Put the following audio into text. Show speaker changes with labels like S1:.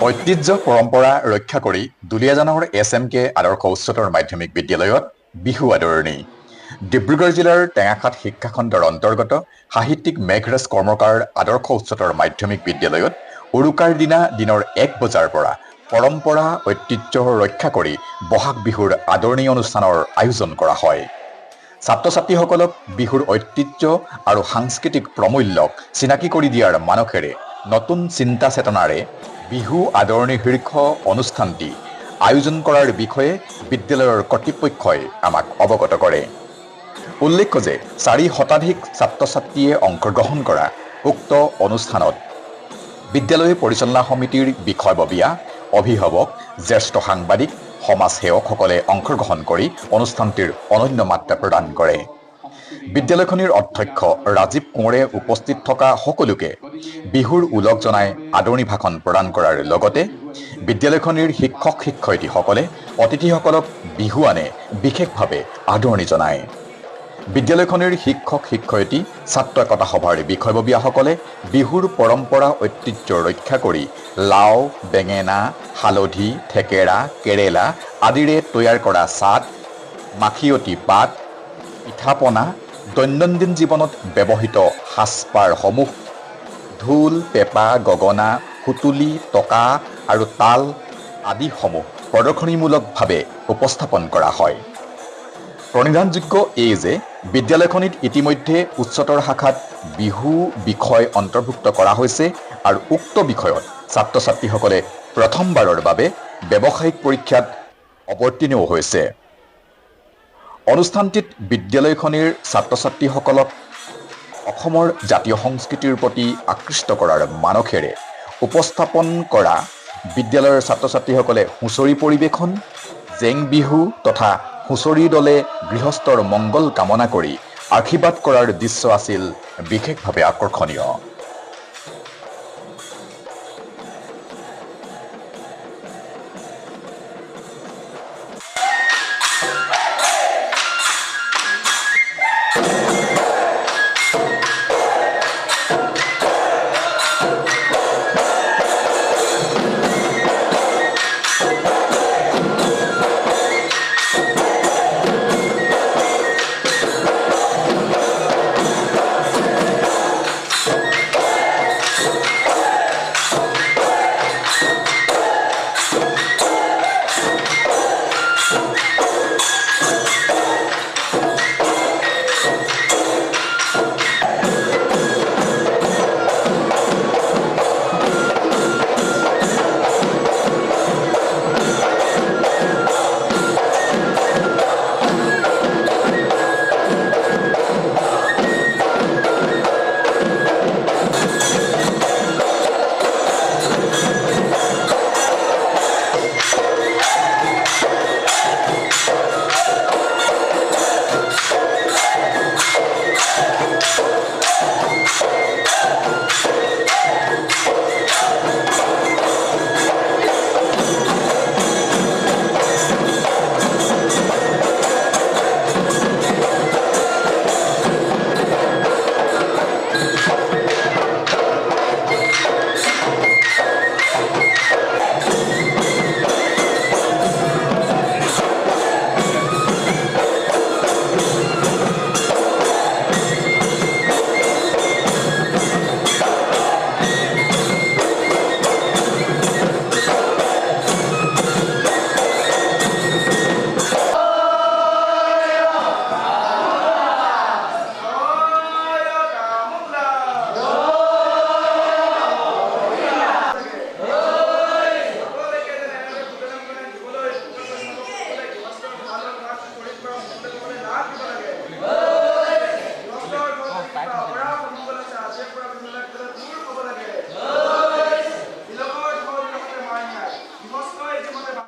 S1: ঐতিহ্য পৰম্পৰা ৰক্ষা কৰি দুলীয়াজানৰ SMK আদৰ্শ উচ্চতৰ মাধ্যমিক বিদ্যালয়ত বিহু আদৰণি। ডিব্ৰুগড় জিলাৰ টেঙাখাত শিক্ষাখণ্ডৰ অন্তৰ্গত সাহিত্যিক মেঘৰাজ কৰ্মকাৰ আদৰ্শ উচ্চতৰ মাধ্যমিক বিদ্যালয়ত উৰুকাৰ দিনা দিনৰ 1 বজাৰ পৰা পৰম্পৰা ঐতিহ্য ৰক্ষা কৰি বহাগ বিহুৰ আদৰণি অনুষ্ঠানৰ আয়োজন কৰা হয়। ছাত্ৰ ছাত্ৰীসকলক বিহুৰ ঐতিহ্য আৰু সাংস্কৃতিক প্ৰমূল্যক চিনাকি কৰি দিয়াৰ মানসেৰে নতুন চিন্তা চেতনাৰে বিহু আদৰণি শীৰ্ষ অনুষ্ঠানটি আয়োজন কৰাৰ বিষয়ে বিদ্যালয়ৰ কৰ্তৃপক্ষই আমাক অৱগত কৰে। উল্লেখ্য যে 4 শতাধিক ছাত্ৰ ছাত্ৰীয়ে অংশগ্ৰহণ কৰা উক্ত অনুষ্ঠানত বিদ্যালয় পৰিচালনা সমিতিৰ বিষয়ববীয়া, অভিভাৱক, জ্যেষ্ঠ সাংবাদিক, সমাজসেৱকসকলে অংশগ্ৰহণ কৰি অনুষ্ঠানটিৰ অনন্য মাত্ৰা প্ৰদান কৰে। বিদ্যালয়খনিৰ অধ্যক্ষ ৰাজীৱ কোঁৱৰে উপস্থিত থকা সকলোকে বিহুৰ ওলগ জনাই আদৰণি ভাষণ প্ৰদান কৰাৰ লগতে বিদ্যালয়খনিৰ শিক্ষক শিক্ষয়িত্ৰীসকলে অতিথিসকলক বিহুৱানে বিশেষভাৱে আদৰণি জনায়। বিদ্যালয়খনিৰ শিক্ষক শিক্ষয়িত্ৰী, ছাত্ৰ একতা সভাৰ বিষয়ববীয়াসকলে বিহুৰ পৰম্পৰা ঐতিহ্য ৰক্ষা কৰি লাও, বেঙেনা, হালধি, থেকেৰা, কেৰেলা আদিৰে তৈয়াৰ কৰা চাট, মাখিয়তী পাত, পিঠা-পনা, দৈনন্দিন জীৱনত ব্যৱহৃত সাজপাৰসমূহ, ঢোল, পেঁপা, গগনা, সুতুলি, টকা আৰু তাল আদিসমূহ প্ৰদৰ্শনীমূলকভাৱে উপস্থাপন কৰা হয়। প্ৰণিধানযোগ্য এই যে বিদ্যালয়খনিত ইতিমধ্যে উচ্চতৰ শাখাত বিহু বিষয় অন্তৰ্ভুক্ত কৰা হৈছে আৰু উক্ত বিষয়ত ছাত্ৰ ছাত্ৰীসকলে প্ৰথমবাৰৰ বাবে ব্যৱসায়িক পৰীক্ষাত অৱতীৰ্ণও হৈছে। অনুষ্ঠানটিত বিদ্যালয়খনিৰ ছাত্ৰ ছাত্ৰীসকলক অসমৰ জাতীয় সংস্কৃতিৰ প্ৰতি আকৃষ্ট কৰাৰ মানসেৰে উপস্থাপন কৰা বিদ্যালয়ৰ ছাত্ৰ ছাত্ৰীসকলে হুঁচৰি পৰিৱেশন, জেং বিহু তথা হুঁচৰি দলে গৃহস্থৰ মংগল কামনা কৰি আশীৰ্বাদ কৰাৰ দৃশ্য আছিল বিশেষভাৱে আকৰ্ষণীয়।